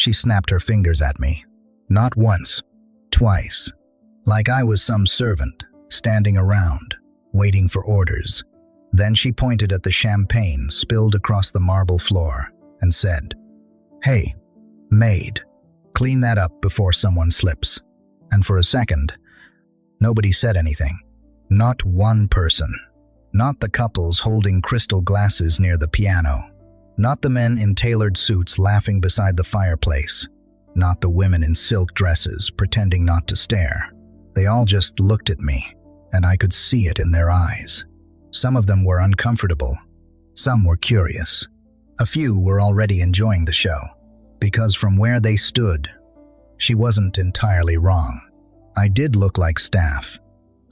She snapped her fingers at me. Not once, twice. Like I was some servant, standing around, waiting for orders. Then she pointed at the champagne spilled across the marble floor and said, "Hey, Maid, clean that up before someone slips." And for a second, nobody said anything. Not one person. Not the couples holding crystal glasses near the piano. Not the men in tailored suits laughing beside the fireplace. Not the women in silk dresses pretending not to stare. They all just looked at me, and I could see it in their eyes. Some of them were uncomfortable. Some were curious. A few were already enjoying the show, because from where they stood, she wasn't entirely wrong. I did look like staff.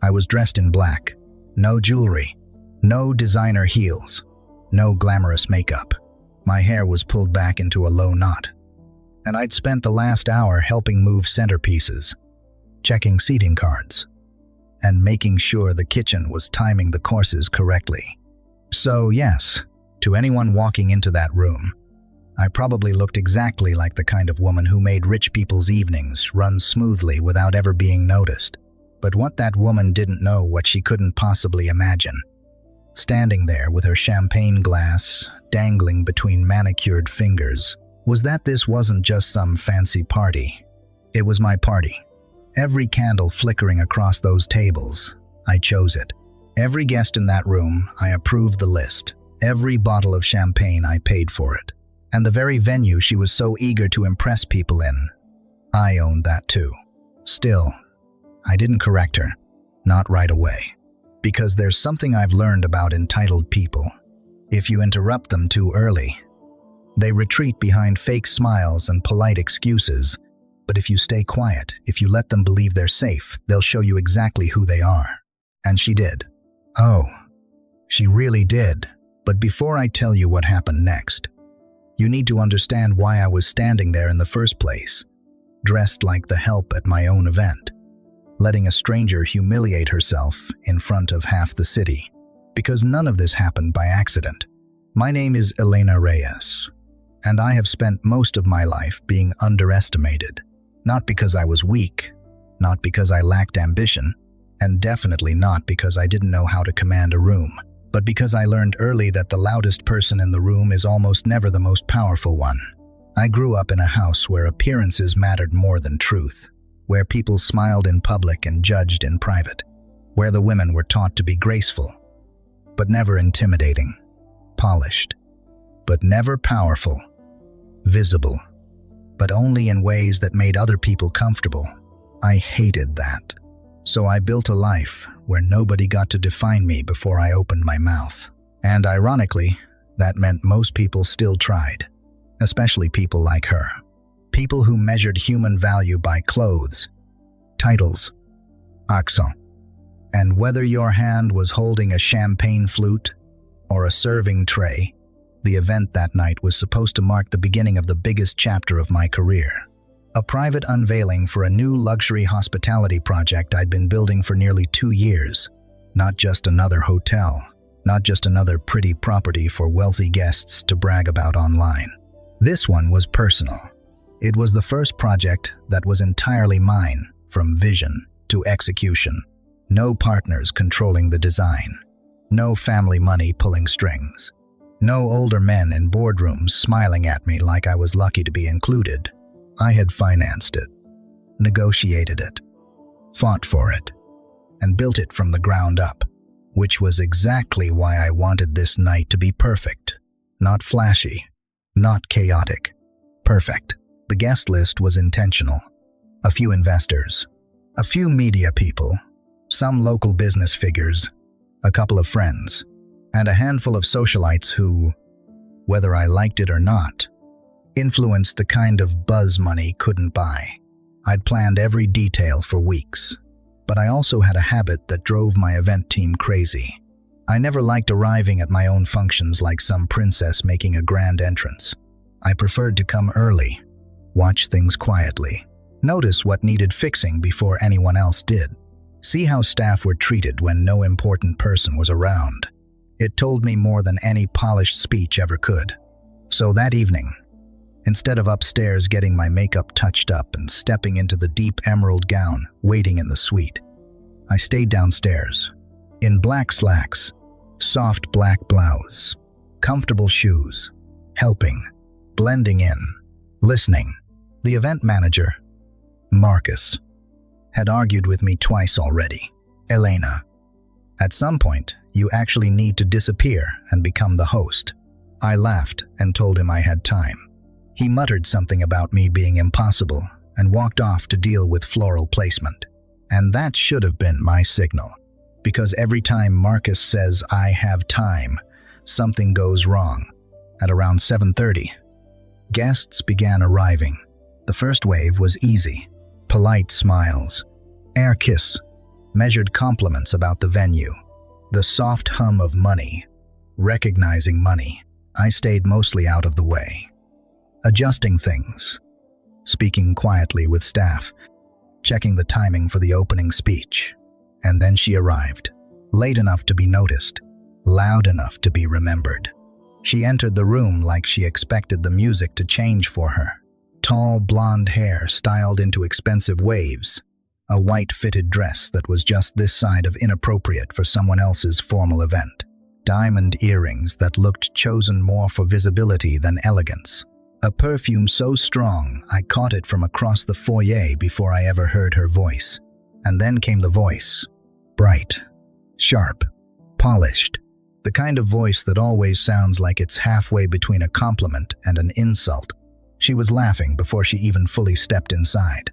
I was dressed in black. No jewelry. No designer heels. No glamorous makeup. My hair was pulled back into a low knot. And I'd spent the last hour helping move centerpieces, checking seating cards, and making sure the kitchen was timing the courses correctly. So yes, to anyone walking into that room, I probably looked exactly like the kind of woman who made rich people's evenings run smoothly without ever being noticed. But what that woman didn't know, what she couldn't possibly imagine, standing there with her champagne glass dangling between manicured fingers, was that this wasn't just some fancy party. It was my party. Every candle flickering across those tables, I chose it. Every guest in that room, I approved the list. Every bottle of champagne, I paid for it. And the very venue she was so eager to impress people in, I owned that too. Still, I didn't correct her. Not right away. Because there's something I've learned about entitled people. If you interrupt them too early, they retreat behind fake smiles and polite excuses. But if you stay quiet, if you let them believe they're safe, they'll show you exactly who they are. And she did. Oh, she really did. But before I tell you what happened next, you need to understand why I was standing there in the first place, dressed like the help at my own event, letting a stranger humiliate herself in front of half the city. Because none of this happened by accident. My name is Elena Reyes, and I have spent most of my life being underestimated. Not because I was weak, not because I lacked ambition, and definitely not because I didn't know how to command a room, but because I learned early that the loudest person in the room is almost never the most powerful one. I grew up in a house where appearances mattered more than truth, where people smiled in public and judged in private, where the women were taught to be graceful, but never intimidating, polished, but never powerful, visible, but only in ways that made other people comfortable. I hated that. So I built a life where nobody got to define me before I opened my mouth. And ironically, that meant most people still tried, especially people like her. People who measured human value by clothes, titles, accent. And whether your hand was holding a champagne flute or a serving tray, the event that night was supposed to mark the beginning of the biggest chapter of my career. A private unveiling for a new luxury hospitality project I'd been building for nearly 2 years. Not just another hotel, not just another pretty property for wealthy guests to brag about online. This one was personal. It was the first project that was entirely mine, from vision to execution. No partners controlling the design. No family money pulling strings. No older men in boardrooms smiling at me like I was lucky to be included. I had financed it, negotiated it, fought for it, and built it from the ground up, which was exactly why I wanted this night to be perfect. Not flashy, not chaotic. Perfect. The guest list was intentional. A few investors, a few media people, some local business figures, a couple of friends, and a handful of socialites who, whether I liked it or not, influenced the kind of buzz money couldn't buy. I'd planned every detail for weeks, but I also had a habit that drove my event team crazy. I never liked arriving at my own functions like some princess making a grand entrance. I preferred to come early, watch things quietly, notice what needed fixing before anyone else did, see how staff were treated when no important person was around. It told me more than any polished speech ever could. So that evening, instead of upstairs getting my makeup touched up and stepping into the deep emerald gown waiting in the suite. I stayed downstairs, in black slacks, soft black blouse, comfortable shoes, helping, blending in, listening. The event manager, Marcus, had argued with me twice already. Elena, at some point, you actually need to disappear and become the host. I laughed and told him I had time. He muttered something about me being impossible and walked off to deal with floral placement. And that should have been my signal, because every time Marcus says I have time, something goes wrong. At around 7:30, guests began arriving. The first wave was easy. Polite smiles, air kiss, measured compliments about the venue, the soft hum of money, recognizing money. I stayed mostly out of the way, adjusting things, speaking quietly with staff, checking the timing for the opening speech. And then she arrived, late enough to be noticed, loud enough to be remembered. She entered the room like she expected the music to change for her. Tall blonde hair styled into expensive waves, a white fitted dress that was just this side of inappropriate for someone else's formal event, diamond earrings that looked chosen more for visibility than elegance, a perfume so strong I caught it from across the foyer before I ever heard her voice. And then came the voice, bright, sharp, polished, the kind of voice that always sounds like it's halfway between a compliment and an insult. She was laughing before she even fully stepped inside.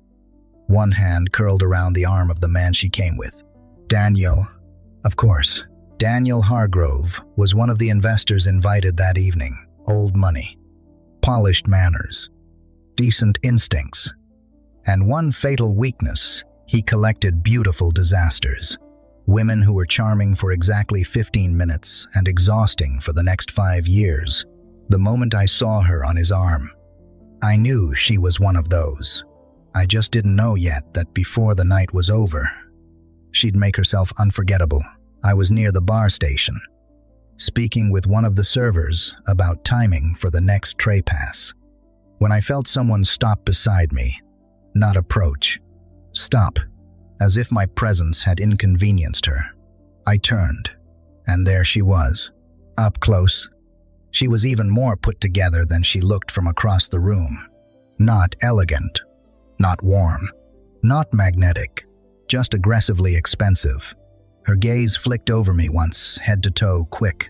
One hand curled around the arm of the man she came with. Daniel, of course. Daniel Hargrove was one of the investors invited that evening. Old money, polished manners, decent instincts, and one fatal weakness: he collected beautiful disasters. Women who were charming for exactly 15 minutes and exhausting for the next 5 years. The moment I saw her on his arm, I knew she was one of those. I just didn't know yet that before the night was over, she'd make herself unforgettable. I was near the bar station, speaking with one of the servers about timing for the next tray pass, when I felt someone stop beside me. Not approach. Stop, as if my presence had inconvenienced her. I turned, and there she was, up close. She was even more put together than she looked from across the room. Not elegant, not warm, not magnetic, just aggressively expensive. Her gaze flicked over me once, head to toe, quick,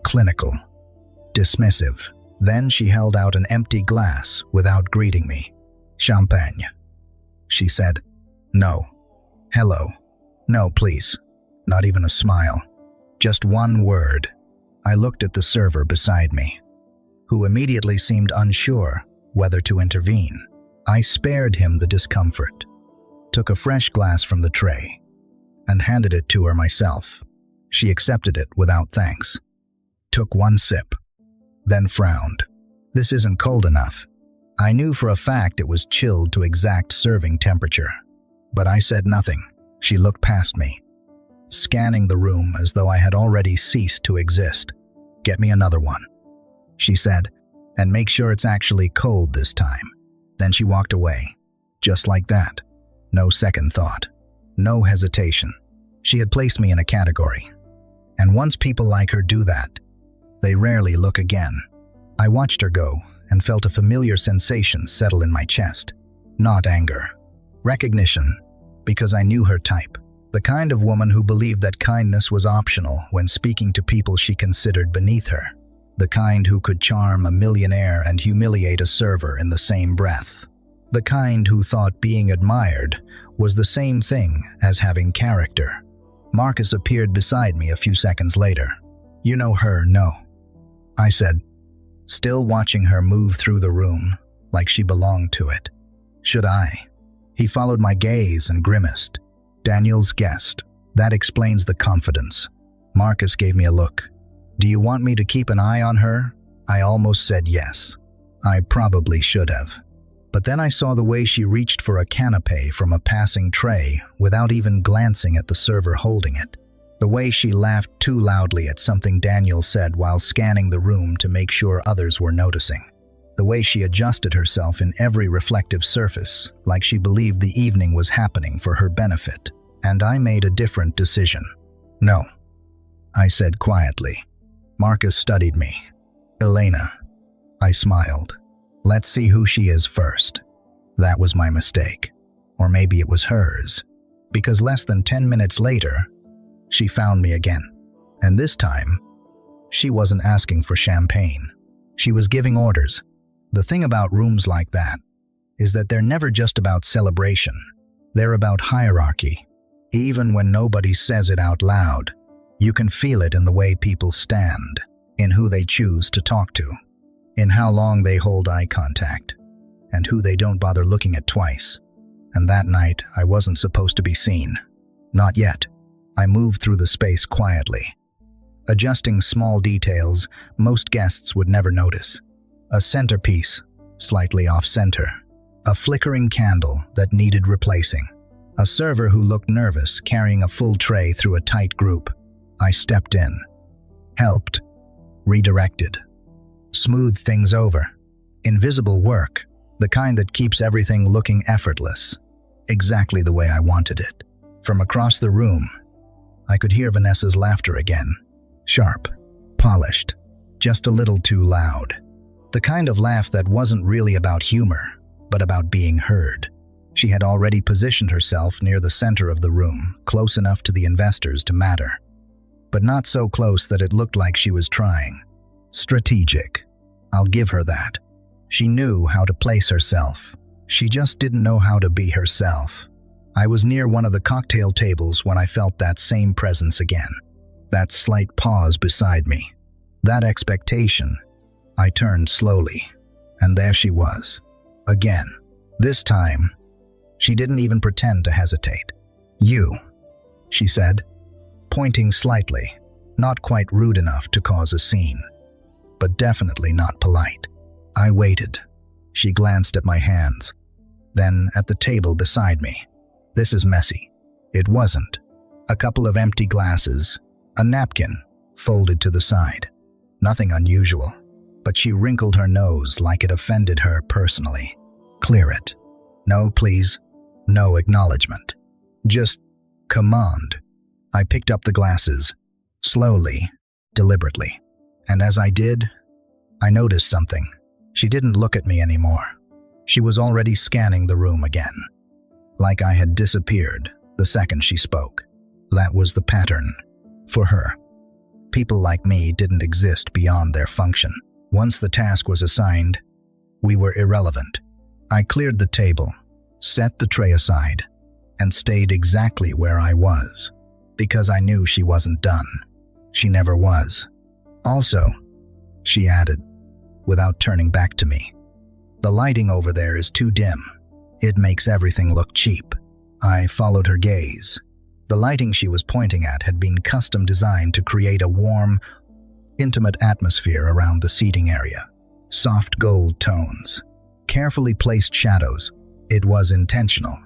clinical, dismissive. Then she held out an empty glass without greeting me. Champagne, she said. No. Hello. No, please. Not even a smile. Just one word. I looked at the server beside me, who immediately seemed unsure whether to intervene. I spared him the discomfort, took a fresh glass from the tray, and handed it to her myself. She accepted it without thanks, took one sip, then frowned. This isn't cold enough. I knew for a fact it was chilled to exact serving temperature, but I said nothing. She looked past me, scanning the room as though I had already ceased to exist. Get me another one, she said, and make sure it's actually cold this time. Then she walked away, just like that. No second thought, no hesitation. She had placed me in a category, and once people like her do that, they rarely look again. I watched her go and felt a familiar sensation settle in my chest. Not anger, recognition, because I knew her type. The kind of woman who believed that kindness was optional when speaking to people she considered beneath her. The kind who could charm a millionaire and humiliate a server in the same breath. The kind who thought being admired was the same thing as having character. Marcus appeared beside me a few seconds later. You know her, no? I said, still watching her move through the room like she belonged to it. Should I? He followed my gaze and grimaced. Daniel's guest. That explains the confidence. Marcus gave me a look. Do you want me to keep an eye on her? I almost said yes. I probably should have. But then I saw the way she reached for a canapé from a passing tray without even glancing at the server holding it. The way she laughed too loudly at something Daniel said while scanning the room to make sure others were noticing. the way she adjusted herself in every reflective surface, like she believed the evening was happening for her benefit. And I made a different decision. "No," I said quietly. Marcus studied me. "Elena," I smiled. "Let's see who she is first." That was my mistake. Or maybe it was hers. Because less than 10 minutes later, she found me again. And this time, she wasn't asking for champagne. She was giving orders. The thing about rooms like that is that they're never just about celebration. They're about hierarchy. Even when nobody says it out loud, you can feel it in the way people stand, in who they choose to talk to, in how long they hold eye contact, and who they don't bother looking at twice. And that night, I wasn't supposed to be seen. Not yet. I moved through the space quietly, adjusting small details most guests would never notice. A centerpiece, slightly off-center. A flickering candle that needed replacing. A server who looked nervous carrying a full tray through a tight group. I stepped in, helped, redirected, smoothed things over. Invisible work, the kind that keeps everything looking effortless, exactly the way I wanted it. From across the room, I could hear Vanessa's laughter again. Sharp, polished, just a little too loud. The kind of laugh that wasn't really about humor, but about being heard. She had already positioned herself near the center of the room, close enough to the investors to matter. But not so close that it looked like she was trying. Strategic. I'll give her that. She knew how to place herself. She just didn't know how to be herself. I was near one of the cocktail tables when I felt that same presence again. That slight pause beside me. That expectation. I turned slowly, and there she was. Again. This time, she didn't even pretend to hesitate. "You," she said, pointing slightly, not quite rude enough to cause a scene, but definitely not polite. I waited. She glanced at my hands, then at the table beside me. This is messy. It wasn't. A couple of empty glasses, a napkin folded to the side. Nothing unusual, but she wrinkled her nose like it offended her personally. "Clear it. No, please. No acknowledgement. Just command." I picked up the glasses, slowly, deliberately. And as I did, I noticed something. She didn't look at me anymore. She was already scanning the room again. Like I had disappeared the second she spoke. That was the pattern. For her. People like me didn't exist beyond their function. Once the task was assigned, we were irrelevant. I cleared the table, set the tray aside, and stayed exactly where I was, because I knew she wasn't done. She never was. "Also," she added, without turning back to me, "the lighting over there is too dim. It makes everything look cheap." I followed her gaze. The lighting she was pointing at had been custom designed to create a warm, intimate atmosphere around the seating area. Soft gold tones, carefully placed shadows. It was intentional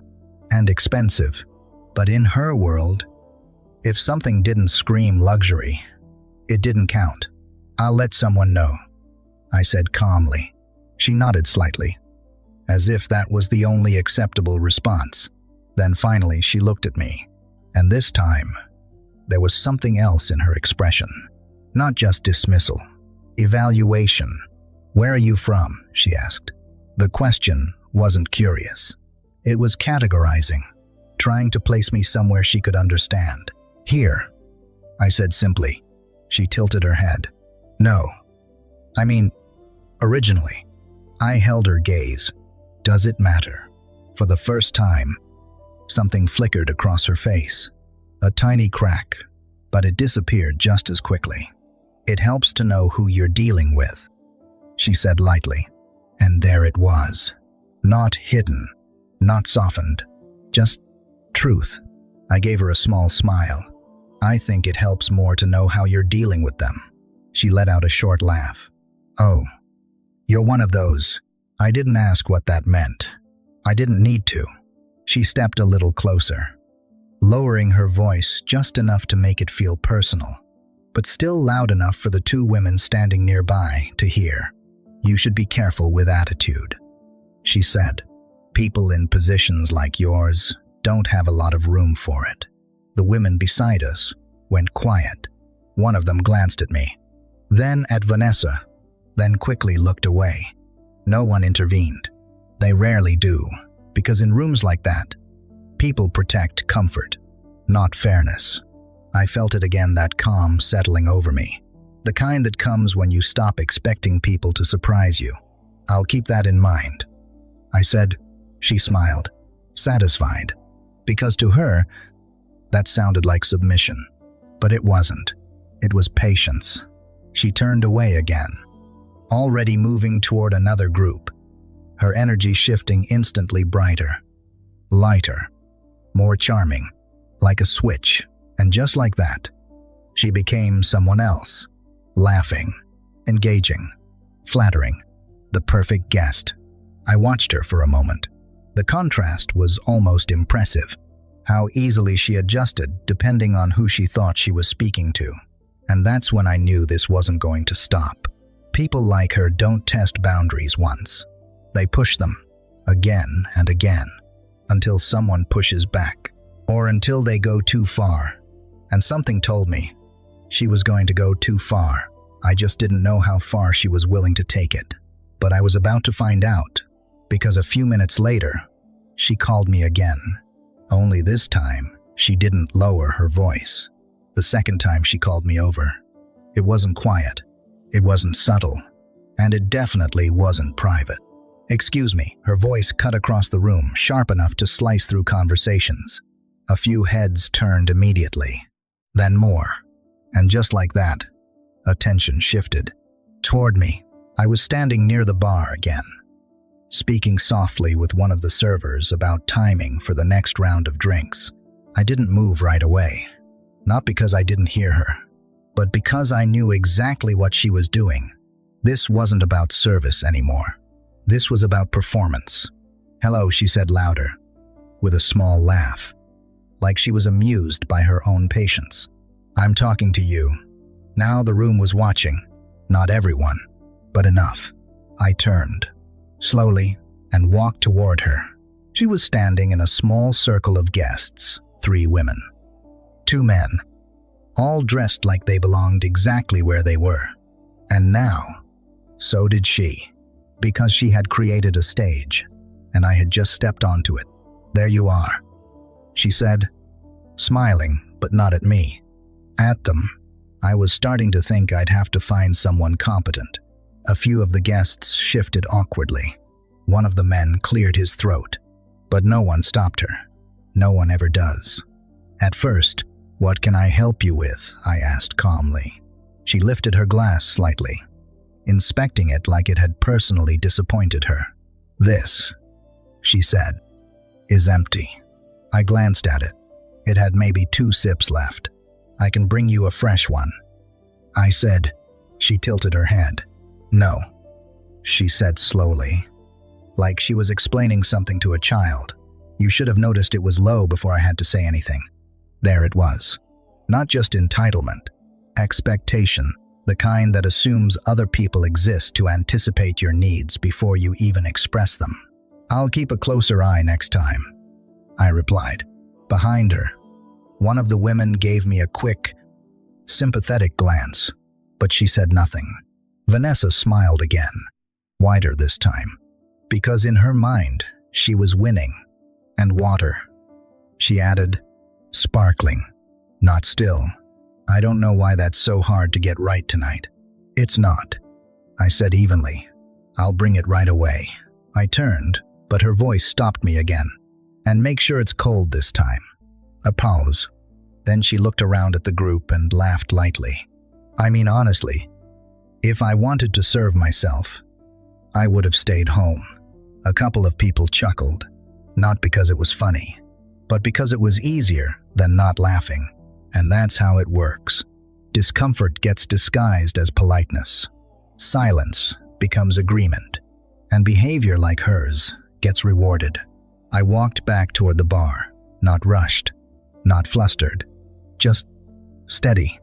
and expensive, but in her world, if something didn't scream luxury, it didn't count. "I'll let someone know," I said calmly. She nodded slightly, as if that was the only acceptable response. Then finally she looked at me, and this time, there was something else in her expression. Not just dismissal, evaluation. "Where are you from?" she asked. The question wasn't curious. It was categorizing, trying to place me somewhere she could understand. "Here," I said simply. She tilted her head. "No. I mean, originally." I held her gaze. "Does it matter?" For the first time, something flickered across her face. A tiny crack, but it disappeared just as quickly. "It helps to know who you're dealing with," she said lightly. And there it was. Not hidden, not softened, just truth. I gave her a small smile. "I think it helps more to know how you're dealing with them." She let out a short laugh. "Oh, you're one of those." I didn't ask what that meant. I didn't need to. She stepped a little closer, lowering her voice just enough to make it feel personal, but still loud enough for the two women standing nearby to hear. You should be careful with attitude, she said. People in positions like yours don't have a lot of room for it. The women beside us went quiet. One of them glanced at me, then at Vanessa, then quickly looked away. No one intervened. They rarely do, because in rooms like that, people protect comfort, not fairness. I felt it again, that calm settling over me. The kind that comes when you stop expecting people to surprise you. I'll keep that in mind, I said. She smiled, satisfied, because to her, that sounded like submission. But it wasn't. It was patience. She turned away again, already moving toward another group, her energy shifting instantly brighter, lighter, more charming, like a switch. And just like that, she became someone else, laughing, engaging, flattering, the perfect guest. I watched her for a moment. The contrast was almost impressive, how easily she adjusted depending on who she thought she was speaking to. And that's when I knew this wasn't going to stop. People like her don't test boundaries once. They push them, again and again, until someone pushes back, or until they go too far. And something told me she was going to go too far. I just didn't know how far she was willing to take it. But I was about to find out, because a few minutes later, she called me again. Only this time, she didn't lower her voice. The second time she called me over. It wasn't quiet, it wasn't subtle, and it definitely wasn't private. Excuse me, her voice cut across the room, sharp enough to slice through conversations. A few heads turned immediately, then more, and just like that, attention shifted toward me. I was standing near the bar again, speaking softly with one of the servers about timing for the next round of drinks. I didn't move right away, not because I didn't hear her, but because I knew exactly what she was doing. This wasn't about service anymore. This was about performance. "Hello," she said louder, with a small laugh, like she was amused by her own patience. "I'm talking to you." Now the room was watching, not everyone, but enough. I turned, slowly, and walked toward her. She was standing in a small circle of guests, 3 women, 2 men, all dressed like they belonged exactly where they were. And now, so did she, because she had created a stage, and I had just stepped onto it. "There you are," she said, smiling, but not at me. At them. I was starting to think I'd have to find someone competent. A few of the guests shifted awkwardly. One of the men cleared his throat, but no one stopped her. No one ever does. At first, "What can I help you with?" I asked calmly. She lifted her glass slightly, inspecting it like it had personally disappointed her. "This," she said, "is empty." I glanced at it. It had maybe 2 sips left. "I can bring you a fresh one," I said. She tilted her head. "No," she said slowly, like she was explaining something to a child. You should have noticed it was low before I had to say anything. There it was. Not just entitlement, expectation, the kind that assumes other people exist to anticipate your needs before you even express them. "I'll keep a closer eye next time," I replied. Behind her, one of the women gave me a quick, sympathetic glance, but she said nothing. Vanessa smiled again, wider this time, because in her mind, she was winning. "And water," she added, sparkling, not still. "I don't know why that's so hard to get right tonight." "It's not," I said evenly. "I'll bring it right away." I turned, but her voice stopped me again. "And make sure it's cold this time." A pause. Then she looked around at the group and laughed lightly. I mean, honestly, if I wanted to serve myself, I would have stayed home. A couple of people chuckled, not because it was funny, but because it was easier than not laughing. And that's how it works. Discomfort gets disguised as politeness. Silence becomes agreement. And behavior like hers gets rewarded. I walked back toward the bar, not rushed, not flustered, just steady.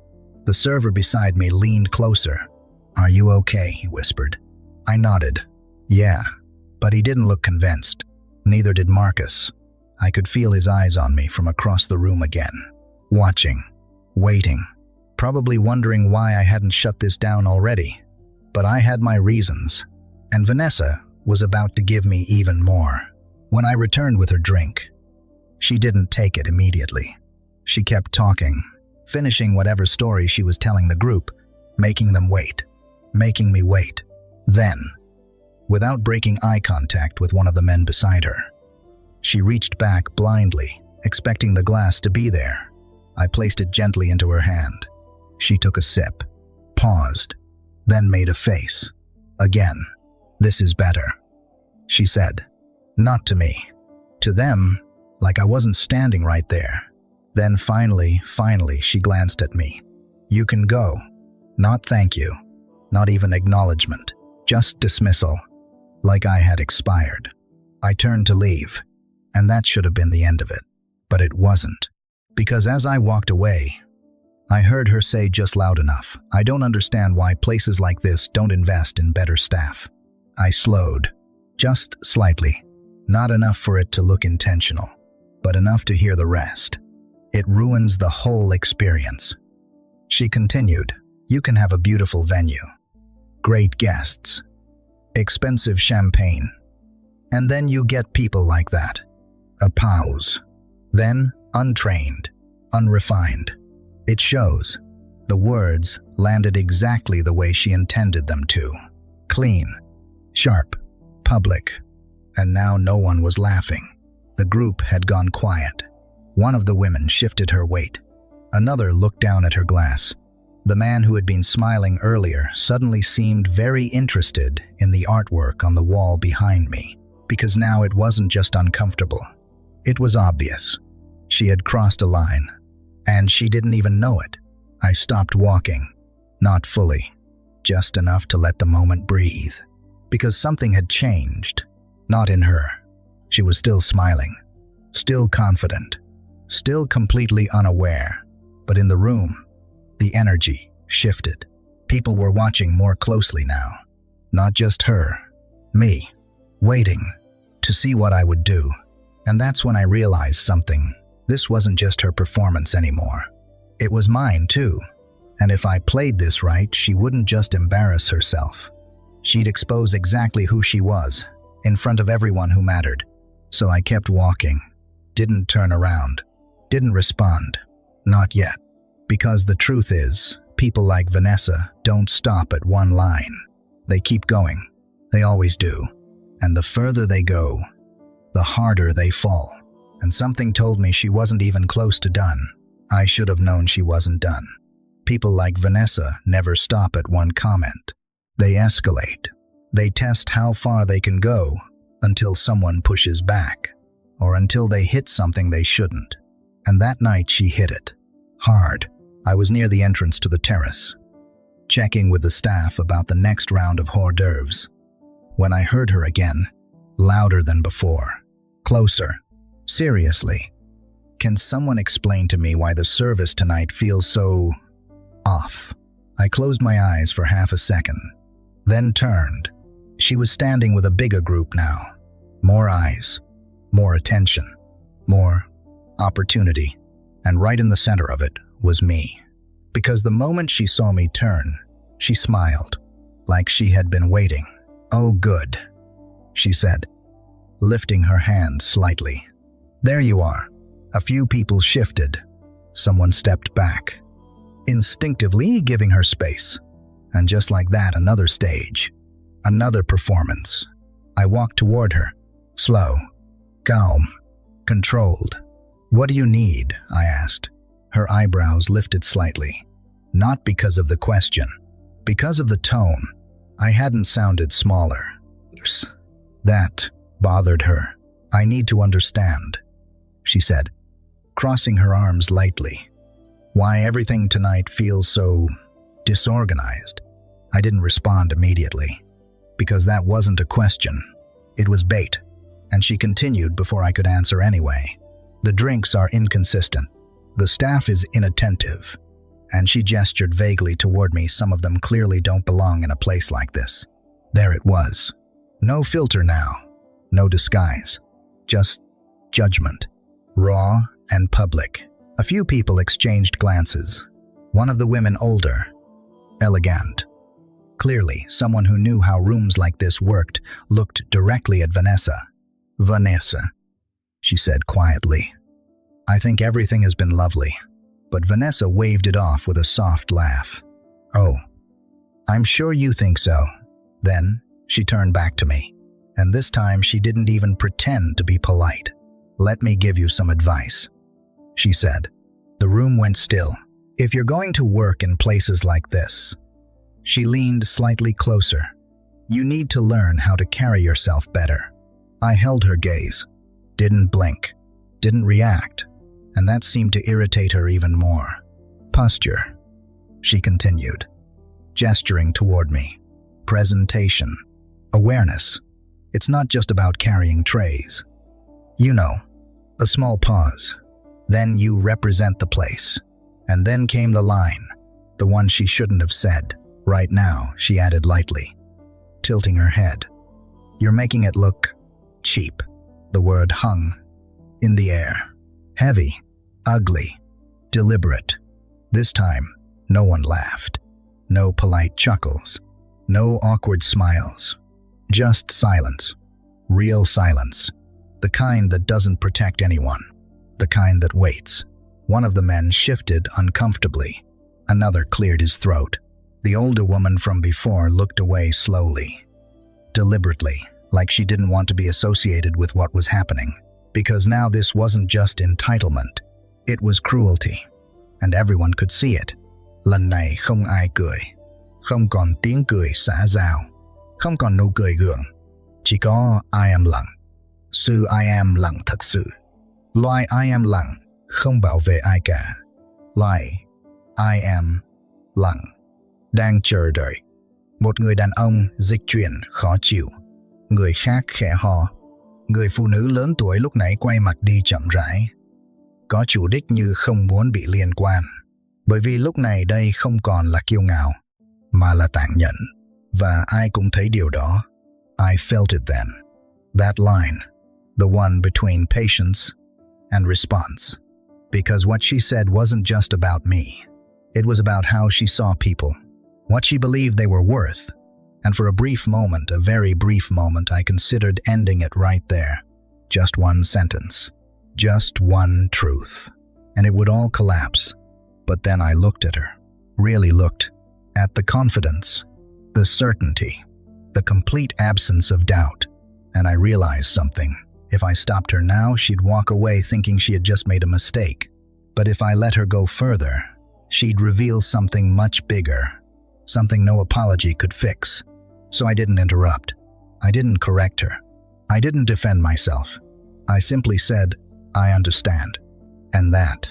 The server beside me leaned closer. "Are you okay?" he whispered. I nodded. Yeah, but he didn't look convinced. Neither did Marcus. I could feel his eyes on me from across the room again. Watching. Waiting. Probably wondering why I hadn't shut this down already. But I had my reasons. And Vanessa was about to give me even more. When I returned with her drink, she didn't take it immediately. She kept talking, finishing whatever story she was telling the group, making them wait, making me wait. Then, without breaking eye contact with one of the men beside her, she reached back blindly, expecting the glass to be there. I placed it gently into her hand. She took a sip, paused, then made a face. Again, "This is better," she said. Not to me. To them, like I wasn't standing right there. Then finally, she glanced at me. "You can go." Not thank you. Not even acknowledgement. Just dismissal. Like I had expired. I turned to leave, and that should have been the end of it. But it wasn't. Because as I walked away, I heard her say just loud enough, "I don't understand why places like this don't invest in better staff." I slowed. Just slightly. Not enough for it to look intentional, but enough to hear the rest. "It ruins the whole experience." She continued, "You can have a beautiful venue, great guests, expensive champagne, and then you get people like that." A pause. Then, untrained, unrefined. It shows. The words landed exactly the way she intended them to. Clean, sharp, public. And now no one was laughing. The group had gone quiet. One of the women shifted her weight. Another looked down at her glass. The man who had been smiling earlier suddenly seemed very interested in the artwork on the wall behind me, because now it wasn't just uncomfortable. It was obvious. She had crossed a line, and she didn't even know it. I stopped walking. Not fully. Just enough to let the moment breathe. Because something had changed. Not in her. She was still smiling. Still confident. Still completely unaware. But in the room, the energy shifted. People were watching more closely now. Not just her. Me. Waiting. To see what I would do. And that's when I realized something. This wasn't just her performance anymore. It was mine too. And if I played this right, she wouldn't just embarrass herself. She'd expose exactly who she was, in front of everyone who mattered. So I kept walking. Didn't turn around. Didn't respond. Not yet. Because the truth is, people like Vanessa don't stop at one line. They keep going. They always do. And the further they go, the harder they fall. And something told me she wasn't even close to done. I should have known she wasn't done. People like Vanessa never stop at one comment. They escalate. They test how far they can go until someone pushes back, or until they hit something they shouldn't. And that night she hit it. Hard. I was near the entrance to the terrace, checking with the staff about the next round of hors d'oeuvres, when I heard her again, louder than before. Closer. Seriously. Can someone explain to me why the service tonight feels so off? I closed my eyes for half a second, then turned. She was standing with a bigger group now. More eyes, more attention, more opportunity. And right in the center of it was me. Because the moment she saw me turn, she smiled, like she had been waiting. "Oh, good," she said, lifting her hand slightly. "There you are." A few people shifted. Someone stepped back, instinctively giving her space. And just like that, another stage. Another performance. I walked toward her, slow, calm, controlled. "What do you need?" I asked. Her eyebrows lifted slightly. Not because of the question, because of the tone. I hadn't sounded smaller. That bothered her. "I need to understand," she said, crossing her arms lightly. "Why everything tonight feels so disorganized." I didn't respond immediately, because that wasn't a question. It was bait, and she continued before I could answer anyway. "The drinks are inconsistent. The staff is inattentive." And she gestured vaguely toward me. "Some of them clearly don't belong in a place like this." There it was. No filter now. No disguise. Just judgment. Raw and public. A few people exchanged glances. One of the women older. Elegant. Clearly, someone who knew how rooms like this worked looked directly at Vanessa. Vanessa, she said quietly. I think everything has been lovely. But Vanessa waved it off with a soft laugh. Oh, I'm sure you think so. Then, she turned back to me. And this time she didn't even pretend to be polite. Let me give you some advice, she said. The room went still. If you're going to work in places like this, she leaned slightly closer. You need to learn how to carry yourself better. I held her gaze, didn't blink, didn't react, and that seemed to irritate her even more. Posture, she continued, gesturing toward me. Presentation, awareness. It's not just about carrying trays. You know, a small pause. Then you represent the place. And then came the line, the one she shouldn't have said. Right now, she added lightly, tilting her head. You're making it look cheap. The word hung in the air. Heavy, ugly, deliberate. This time, no one laughed. No polite chuckles. No awkward smiles. Just silence. Real silence. The kind that doesn't protect anyone. The kind that waits. One of the men shifted uncomfortably. Another cleared his throat. The older woman from before looked away slowly. Deliberately, like she didn't want to be associated with what was happening. Because now this wasn't just entitlement. It was cruelty. And everyone could see it. Lần này không ai cười. Không còn tiếng cười xã giao. Không còn nụ cười gượng. Chỉ có I am lặng. Sự I am lặng thật sự. Loài I am lặng không bảo vệ ai cả. Loài I am lặng đang chờ đợi. Một người đàn ông dịch chuyển khó chịu. Người khác khẽ ho. Người phụ nữ lớn tuổi lúc nãy quay mặt đi chậm rãi. Có chủ đích như không muốn bị liên quan. Bởi vì lúc này đây không còn là kiêu ngạo, mà là tàn nhẫn. Và ai cũng thấy điều đó. I felt it then. That line, the one between patience and response. Because what she said wasn't just about me. It was about how she saw people, what she believed they were worth. And for a brief moment, a very brief moment, I considered ending it right there. Just one sentence. Just one truth. And it would all collapse. But then I looked at her. Really looked. At the confidence. The certainty. The complete absence of doubt. And I realized something. If I stopped her now, she'd walk away thinking she had just made a mistake. But if I let her go further, she'd reveal something much bigger. Something no apology could fix. So I didn't interrupt. I didn't correct her. I didn't defend myself. I simply said, I understand. And that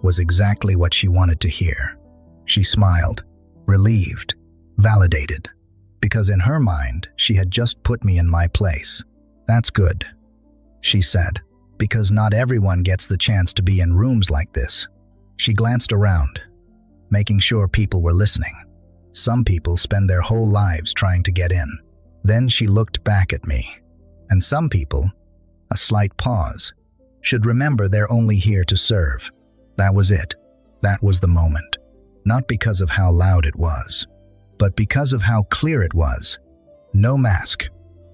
was exactly what she wanted to hear. She smiled, relieved, validated. Because in her mind, she had just put me in my place. That's good, she said, because not everyone gets the chance to be in rooms like this. She glanced around, making sure people were listening. Some people spend their whole lives trying to get in. Then she looked back at me. And some people, a slight pause, should remember they're only here to serve. That was it. That was the moment. Not because of how loud it was, but because of how clear it was. No mask,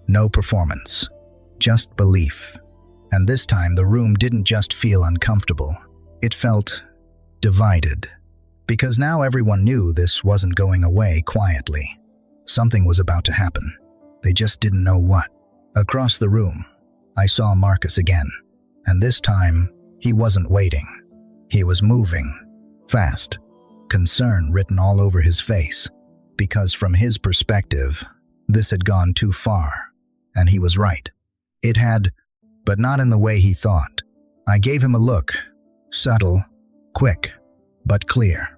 no performance, just belief. And this time the room didn't just feel uncomfortable. It felt divided. Because now everyone knew this wasn't going away quietly. Something was about to happen. They just didn't know what. Across the room, I saw Marcus again. And this time, he wasn't waiting. He was moving. Fast. Concern written all over his face. Because from his perspective, this had gone too far. And he was right. It had, but not in the way he thought. I gave him a look. Subtle, quick, but clear.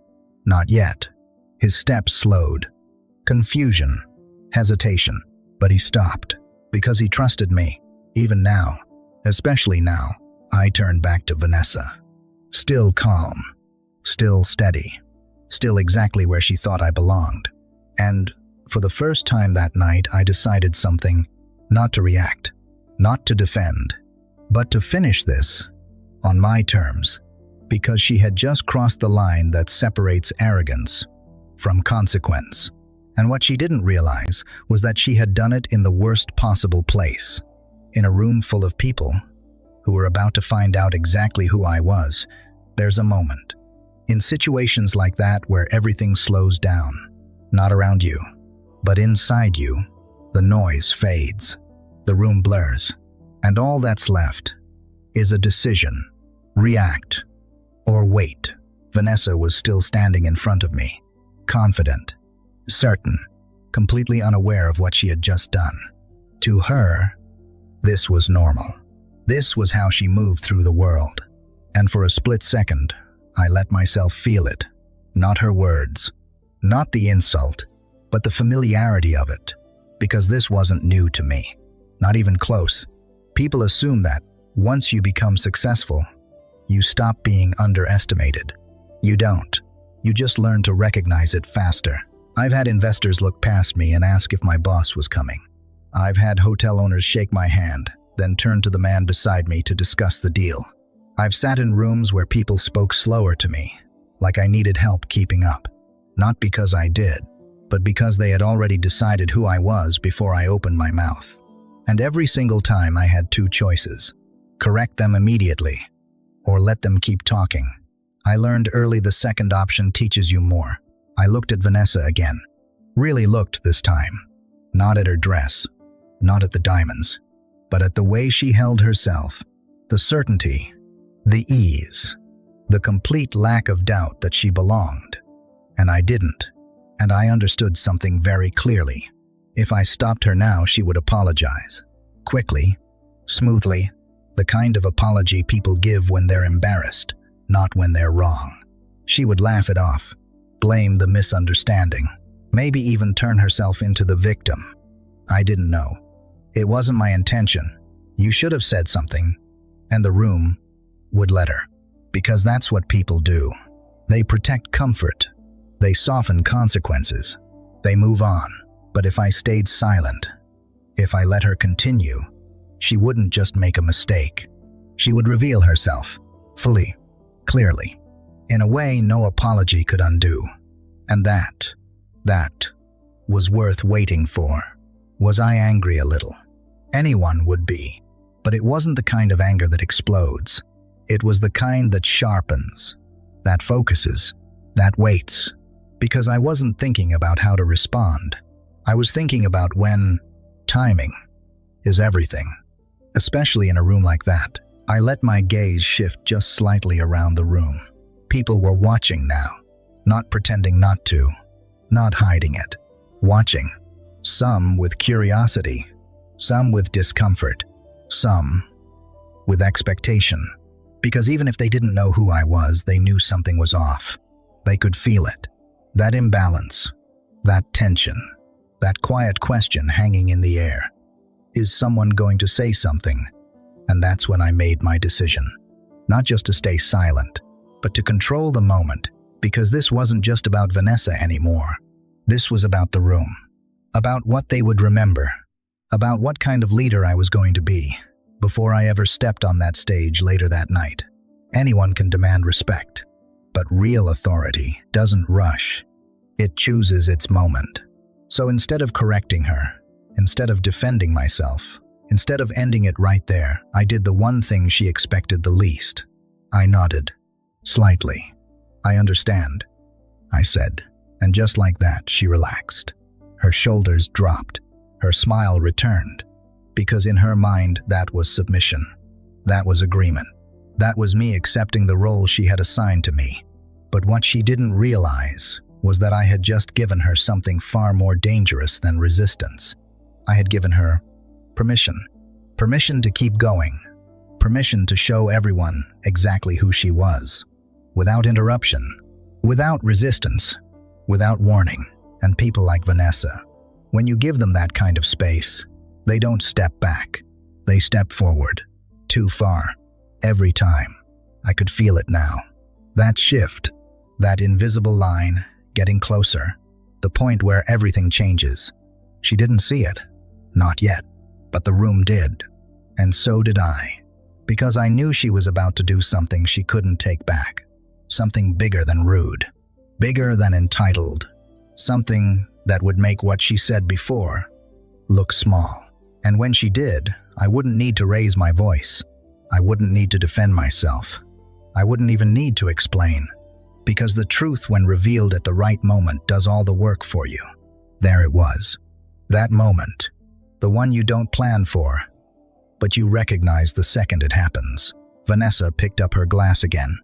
Not yet. His steps slowed. Confusion, hesitation, but he stopped. Because he trusted me, even now, especially now. I turned back to Vanessa. Still calm, still steady, still exactly where she thought I belonged. And for the first time that night, I decided something: not to react, not to defend, but to finish this on my terms, because she had just crossed the line that separates arrogance from consequence. And what she didn't realize was that she had done it in the worst possible place, in a room full of people who were about to find out exactly who I was. There's a moment in situations like that where everything slows down, not around you, but inside you. The noise fades, the room blurs, and all that's left is a decision: react or wait. Vanessa was still standing in front of me, confident, certain, completely unaware of what she had just done. To her, this was normal. This was how she moved through the world. And for a split second, I let myself feel it. Not her words, not the insult, but the familiarity of it. Because this wasn't new to me, not even close. People assume that once you become successful, you stop being underestimated. You don't. You just learn to recognize it faster. I've had investors look past me and ask if my boss was coming. I've had hotel owners shake my hand, then turn to the man beside me to discuss the deal. I've sat in rooms where people spoke slower to me, like I needed help keeping up. Not because I did, but because they had already decided who I was before I opened my mouth. And every single time I had two choices: correct them immediately, or let them keep talking. I learned early the second option teaches you more. I looked at Vanessa again. Really looked this time. Not at her dress, not at the diamonds, but at the way she held herself. The certainty, the ease, the complete lack of doubt that she belonged. And I didn't. And I understood something very clearly. If I stopped her now, she would apologize. Quickly, smoothly, the kind of apology people give when they're embarrassed, not when they're wrong. She would laugh it off, blame the misunderstanding, maybe even turn herself into the victim. I didn't know. It wasn't my intention. You should have said something, and the room would let her. Because that's what people do. They protect comfort. They soften consequences. They move on. But if I stayed silent, if I let her continue, she wouldn't just make a mistake. She would reveal herself, fully, clearly, in a way no apology could undo. And that was worth waiting for. Was I angry a little? Anyone would be. But it wasn't the kind of anger that explodes. It was the kind that sharpens, that focuses, that waits. Because I wasn't thinking about how to respond. I was thinking about when timing is everything. Especially in a room like that. I let my gaze shift just slightly around the room. People were watching now, not pretending not to, not hiding it. Watching. Some with curiosity, some with discomfort, some with expectation. Because even if they didn't know who I was, they knew something was off. They could feel it. That imbalance, that tension, that quiet question hanging in the air. Is someone going to say something? And that's when I made my decision. Not just to stay silent, but to control the moment, because this wasn't just about Vanessa anymore. This was about the room, about what they would remember, about what kind of leader I was going to be before I ever stepped on that stage later that night. Anyone can demand respect, but real authority doesn't rush. It chooses its moment. So instead of correcting her, instead of defending myself, instead of ending it right there, I did the one thing she expected the least. I nodded, slightly. I understand, I said, and just like that, she relaxed. Her shoulders dropped, her smile returned, because in her mind, that was submission. That was agreement. That was me accepting the role she had assigned to me. But what she didn't realize was that I had just given her something far more dangerous than resistance. I had given her permission. Permission to keep going. Permission to show everyone exactly who she was. Without interruption. Without resistance. Without warning. And people like Vanessa, when you give them that kind of space, they don't step back. They step forward. Too far. Every time. I could feel it now. That shift. That invisible line getting closer. The point where everything changes. She didn't see it. Not yet. But the room did. And so did I. Because I knew she was about to do something she couldn't take back. Something bigger than rude. Bigger than entitled. Something that would make what she said before look small. And when she did, I wouldn't need to raise my voice. I wouldn't need to defend myself. I wouldn't even need to explain. Because the truth, when revealed at the right moment, does all the work for you. There it was. That moment. The one you don't plan for, but you recognize the second it happens. Vanessa picked up her glass again.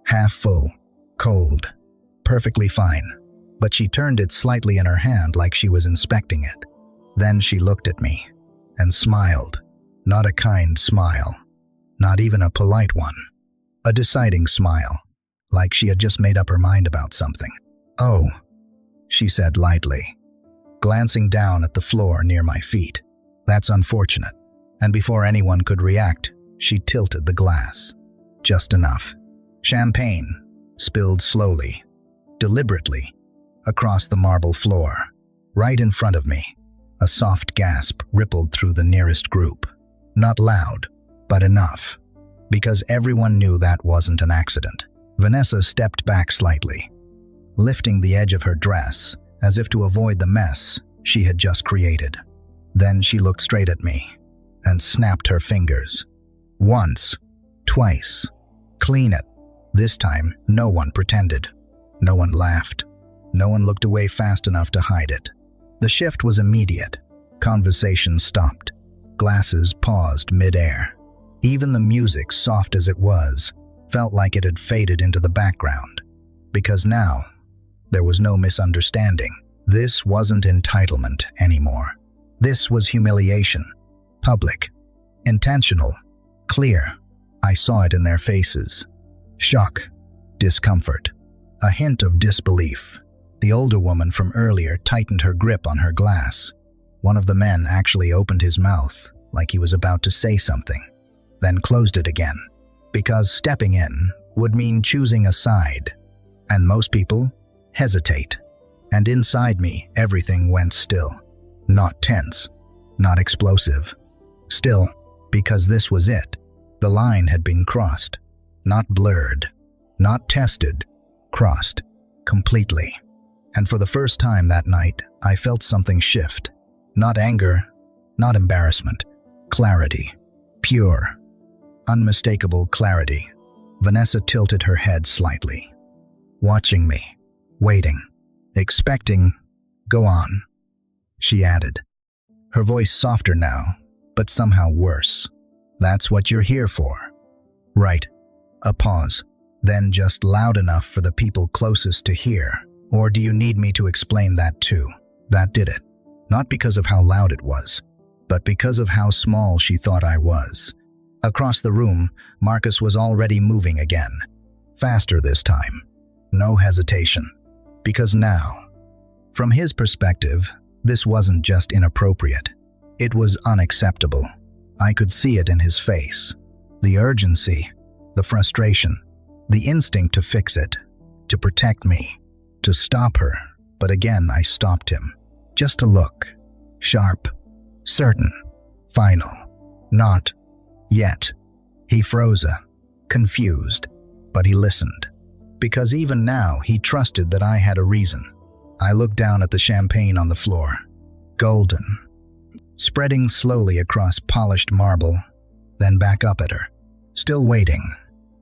Half full. Cold. Perfectly fine. But she turned it slightly in her hand like she was inspecting it. Then she looked at me and smiled. Not a kind smile. Not even a polite one. A deciding smile. Like she had just made up her mind about something. "Oh," she said lightly, glancing down at the floor near my feet. "That's unfortunate." And before anyone could react, she tilted the glass. Just enough. Champagne spilled slowly, deliberately, across the marble floor, right in front of me. A soft gasp rippled through the nearest group. Not loud, but enough. Because everyone knew that wasn't an accident. Vanessa stepped back slightly, lifting the edge of her dress as if to avoid the mess she had just created. Then she looked straight at me and snapped her fingers. Once, twice. Clean it. This time, no one pretended. No one laughed. No one looked away fast enough to hide it. The shift was immediate. Conversation stopped. Glasses paused mid-air. Even the music, soft as it was, felt like it had faded into the background. Because now, there was no misunderstanding. This wasn't entitlement anymore. This was humiliation. Public. Intentional. Clear. I saw it in their faces. Shock. Discomfort. A hint of disbelief. The older woman from earlier tightened her grip on her glass. One of the men actually opened his mouth, like he was about to say something, then closed it again. Because stepping in would mean choosing a side. And most people hesitate. And inside me, everything went still. Not tense. Not explosive. Still, because this was it. The line had been crossed. Not blurred. Not tested. Crossed. Completely. And for the first time that night, I felt something shift. Not anger. Not embarrassment. Clarity. Pure. Unmistakable clarity. Vanessa tilted her head slightly. Watching me. Waiting. Expecting. "Go on," she added. Her voice softer now, but somehow worse. "That's what you're here for." Right. A pause. Then just loud enough for the people closest to hear. "Or do you need me to explain that too?" That did it. Not because of how loud it was, but because of how small she thought I was. Across the room, Marcus was already moving again. Faster this time. No hesitation. Because now, from his perspective, this wasn't just inappropriate. It was unacceptable. I could see it in his face. The urgency, the frustration, the instinct to fix it, to protect me, to stop her. But again, I stopped him. Just to look. Sharp. Certain. Final. Not yet. He froze, confused, but he listened. Because even now, he trusted that I had a reason. I looked down at the champagne on the floor. Golden. Spreading slowly across polished marble, then back up at her. Still waiting.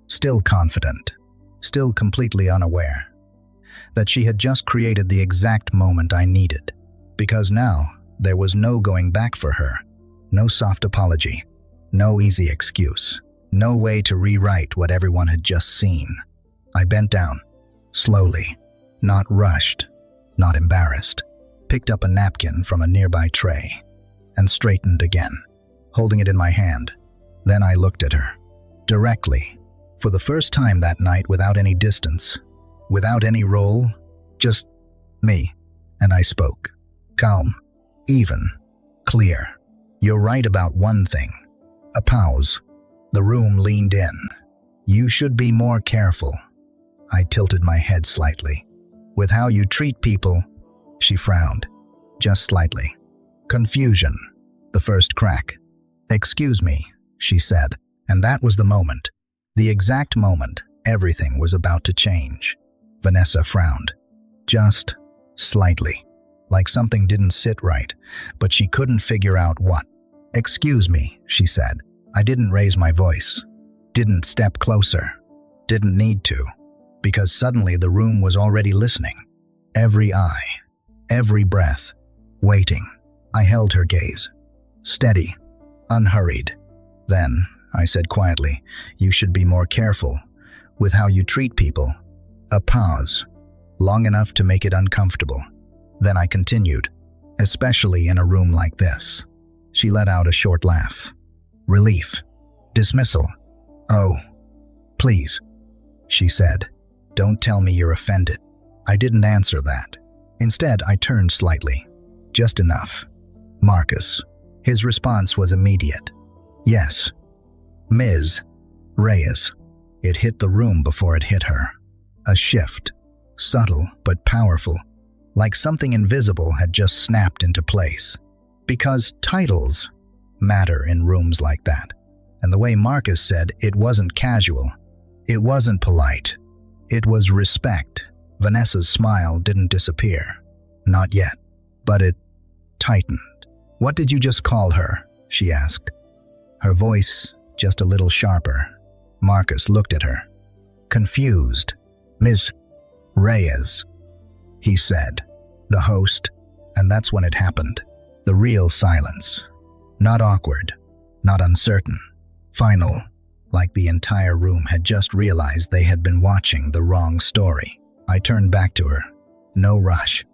Still confident. Still completely unaware that she had just created the exact moment I needed. Because now, there was no going back for her. No soft apology. No easy excuse. No way to rewrite what everyone had just seen. I bent down, slowly, not rushed, not embarrassed, picked up a napkin from a nearby tray, and straightened again, holding it in my hand. Then I looked at her, directly, for the first time that night, without any distance, without any role, just me. And I spoke. Calm, even, clear. "You're right about one thing." A pause. The room leaned in. "You should be more careful." I tilted my head slightly. "With how you treat people," She frowned, just slightly. Confusion, the first crack. "Excuse me," she said, and that was the moment. The exact moment everything was about to change. Vanessa frowned, just slightly, like something didn't sit right, but she couldn't figure out what. "Excuse me," she said. I didn't raise my voice, didn't step closer, didn't need to, because suddenly the room was already listening. Every eye, every breath, waiting. I held her gaze, steady, unhurried. "Then," I said quietly, "you should be more careful with how you treat people." A pause, long enough to make it uncomfortable. Then I continued, "Especially in a room like this." She let out a short laugh. Relief. Dismissal. "Oh, please," she said. "Don't tell me you're offended." I didn't answer that. Instead, I turned slightly. Just enough. "Marcus." His response was immediate. "Yes. Ms. Reyes." It hit the room before it hit her. A shift. Subtle but powerful. Like something invisible had just snapped into place. Because titles matter in rooms like that. And the way Marcus said, it wasn't casual. It wasn't polite. It was respect. Vanessa's smile didn't disappear. Not yet. But it tightened. "What did you just call her?" she asked. Her voice just a little sharper. Marcus looked at her. Confused. "Ms. Reyes," he said. The host. And that's when it happened. The real silence. Not awkward. Not uncertain. Final. Like the entire room had just realized they had been watching the wrong story. I turned back to her. No rush.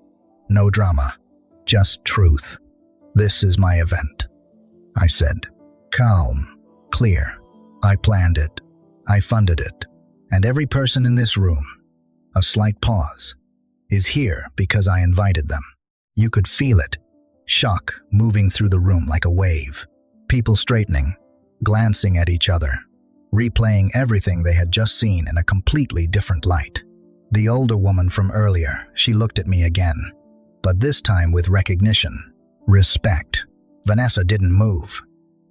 No drama. Just truth. "This is my event," I said. Calm. Clear. I planned it. I funded it. And every person in this room, a slight pause, is here because I invited them. You could feel it. Shock moving through the room like a wave. People straightening, glancing at each other, replaying everything they had just seen in a completely different light. The older woman from earlier, she looked at me again, but this time with recognition, respect. Vanessa didn't move,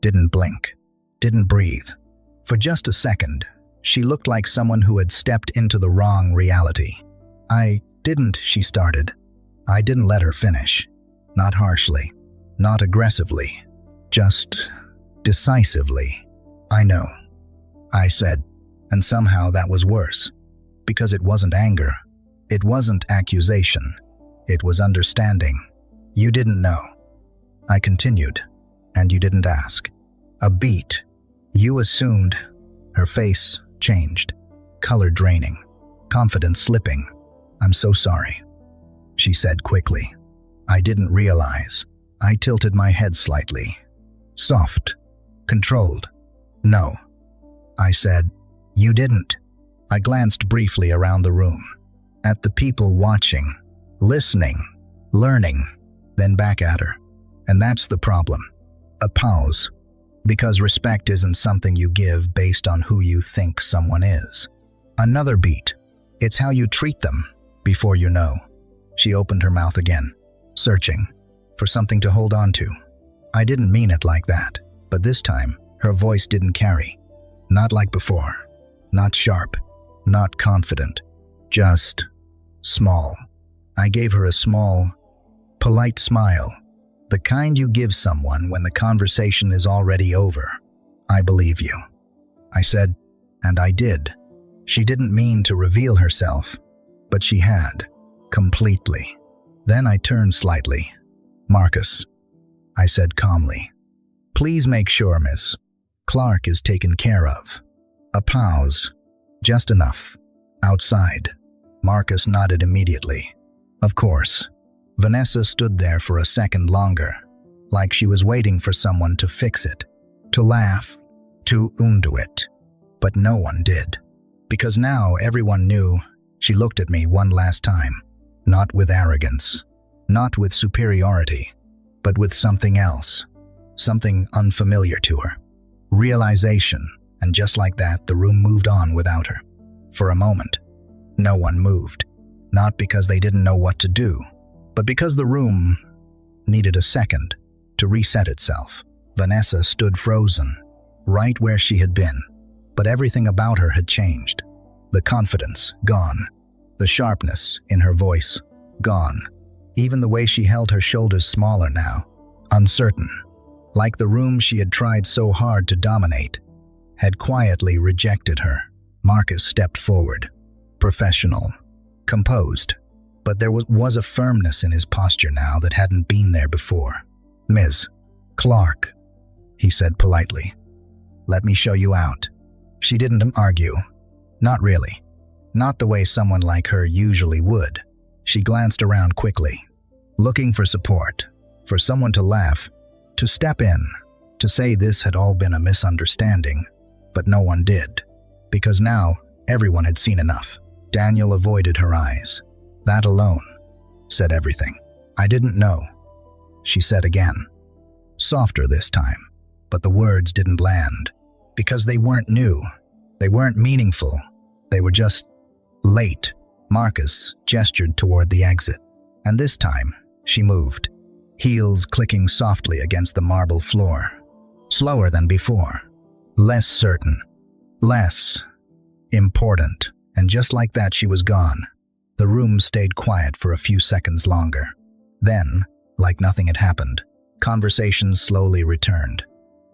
didn't blink, didn't breathe. For just a second, she looked like someone who had stepped into the wrong reality. She started. I didn't let her finish. Not harshly, not aggressively, just decisively. "I know," I said, and somehow that was worse. Because it wasn't anger. It wasn't accusation. It was understanding. "You didn't know." I continued, "And you didn't ask." A beat. "You assumed." Her face changed, color draining, confidence slipping. "I'm so sorry," she said quickly. I didn't realize. I tilted my head slightly. Soft. Controlled. "No," I said. "You didn't." I glanced briefly around the room, at the people watching, listening, learning, then back at her. And that's the problem. A pause. Because respect isn't something you give based on who you think someone is. Another beat. It's how you treat them before you know. She opened her mouth again, searching for something to hold on to. I didn't mean it like that, but this time her voice didn't carry. Not like before. Not sharp. Not confident. Just small. I gave her a small, polite smile. The kind you give someone when the conversation is already over. "I believe you," I said, and I did. She didn't mean to reveal herself, but she had, completely. Then I turned slightly. "Marcus," I said calmly. "Please make sure Miss Clark is taken care of." A pause. Just enough. Outside. Marcus nodded immediately. Of course. Vanessa stood there for a second longer, like she was waiting for someone to fix it, to laugh, to undo it. But no one did. Because now everyone knew. She looked at me one last time, not with arrogance, not with superiority, but with something else, something unfamiliar to her. Realization, and just like that, the room moved on without her. For a moment, no one moved, not because they didn't know what to do, But because the room needed a second to reset itself, Vanessa stood frozen, right where she had been. But everything about her had changed. The confidence, gone. The sharpness in her voice, gone. Even the way she held her shoulders smaller now, uncertain. Like the room she had tried so hard to dominate had quietly rejected her. Marcus stepped forward, professional, composed. But there was a firmness in his posture now that hadn't been there before. "Ms. Clark," he said politely, "let me show you out." She didn't argue. Not really. Not the way someone like her usually would. She glanced around quickly, looking for support, for someone to laugh, to step in, to say this had all been a misunderstanding. But no one did, because now everyone had seen enough. Daniel avoided her eyes. That alone said everything. "I didn't know," she said again, softer this time, but the words didn't land, because they weren't new, they weren't meaningful, they were just late. Marcus gestured toward the exit, and this time she moved, heels clicking softly against the marble floor, slower than before, less certain, less important, and just like that she was gone. The room stayed quiet for a few seconds longer. Then, like nothing had happened, conversations slowly returned.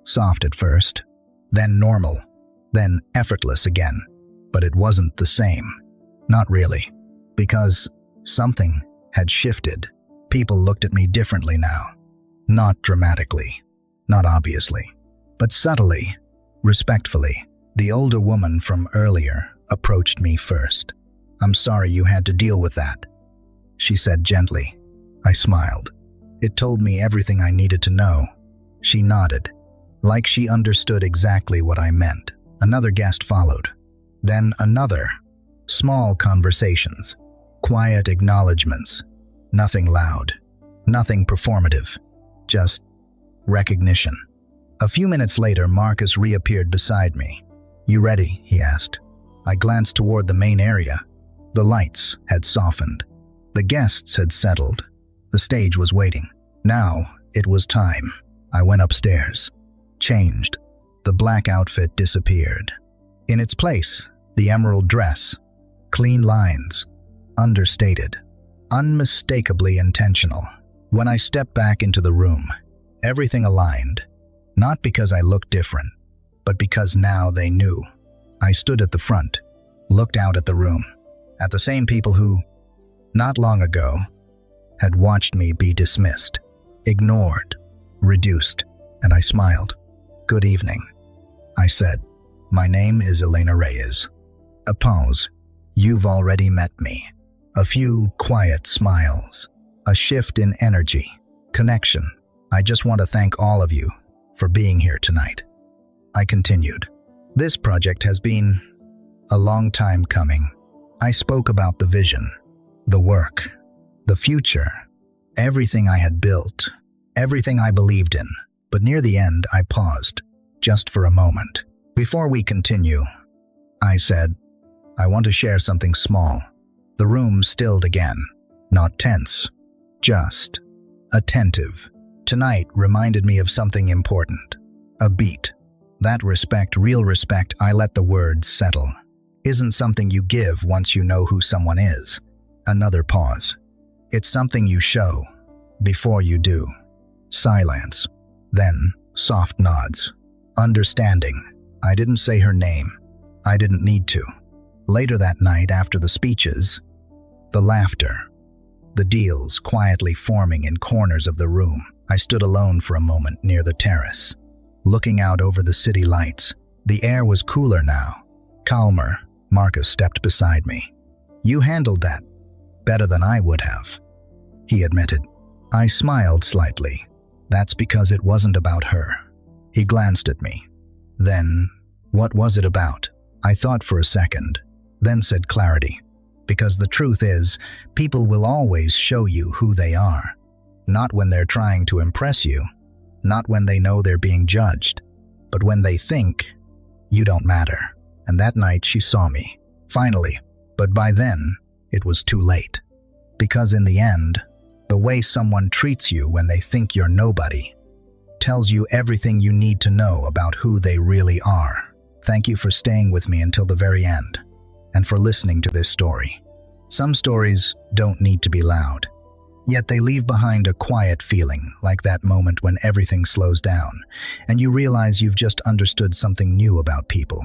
Soft at first, then normal, then effortless again. But it wasn't the same. Not really. Because something had shifted. People looked at me differently now. Not dramatically, not obviously, but subtly, respectfully. The older woman from earlier approached me first. "I'm sorry you had to deal with that," she said gently. I smiled. It told me everything I needed to know. She nodded, like she understood exactly what I meant. Another guest followed. Then another. Small conversations. Quiet acknowledgements. Nothing loud. Nothing performative. Just recognition. A few minutes later, Marcus reappeared beside me. "You ready?" he asked. I glanced toward the main area. The lights had softened. The guests had settled. The stage was waiting. Now it was time. I went upstairs. Changed. The black outfit disappeared. In its place, the emerald dress. Clean lines. Understated. Unmistakably intentional. When I stepped back into the room, everything aligned. Not because I looked different, but because now they knew. I stood at the front, looked out at the room, at the same people who, not long ago, had watched me be dismissed, ignored, reduced, and I smiled. "Good evening," I said. "My name is Elena Reyes." A pause. "You've already met me." A few quiet smiles. A shift in energy. Connection. "I just want to thank all of you for being here tonight." I continued. "This project has been a long time coming." I spoke about the vision, the work, the future, everything I had built, everything I believed in. But near the end, I paused, just for a moment. "Before we continue," I said, "I want to share something small." The room stilled again, not tense, just attentive. Tonight reminded me of something important. A beat. That respect, real respect, I let the words settle. Isn't something you give once you know who someone is. Another pause. It's something you show before you do. Silence. Then soft nods. Understanding. I didn't say her name. I didn't need to. Later that night, after the speeches, the laughter, the deals quietly forming in corners of the room, I stood alone for a moment near the terrace, looking out over the city lights. The air was cooler now, calmer. Marcus stepped beside me. "You handled that better than I would have," he admitted. I smiled slightly. "That's because it wasn't about her." He glanced at me. "Then, what was it about?" I thought for a second, then said clarity. "Because the truth is, people will always show you who they are. Not when they're trying to impress you, not when they know they're being judged, but when they think you don't matter." And that night she saw me, finally. But by then, it was too late. Because in the end, The way someone treats you when they think you're nobody tells you everything you need to know about who they really are. Thank you for staying with me until the very end, and for listening to this story. Some stories don't need to be loud, yet they leave behind a quiet feeling, like that moment when everything slows down, and you realize you've just understood something new about people,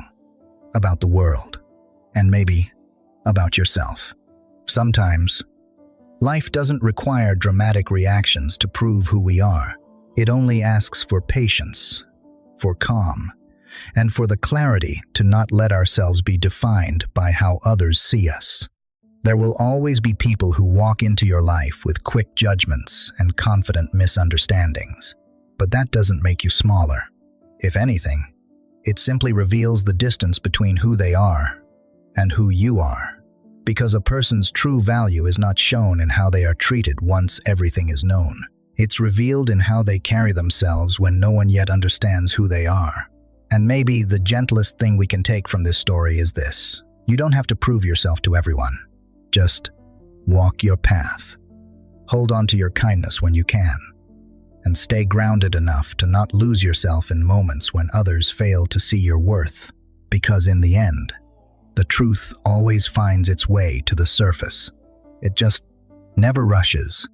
about the world, and maybe about yourself. Sometimes, life doesn't require dramatic reactions to prove who we are. It only asks for patience, for calm, and for the clarity to not let ourselves be defined by how others see us. There will always be people who walk into your life with quick judgments and confident misunderstandings, but that doesn't make you smaller. If anything, it simply reveals the distance between who they are and who you are, because a person's true value is not shown in how they are treated once everything is known. It's revealed in how they carry themselves when no one yet understands who they are. And maybe the gentlest thing we can take from this story is this: you don't have to prove yourself to everyone. Just walk your path. Hold on to your kindness when you can, and stay grounded enough to not lose yourself in moments when others fail to see your worth. Because in the end, the truth always finds its way to the surface. It just never rushes.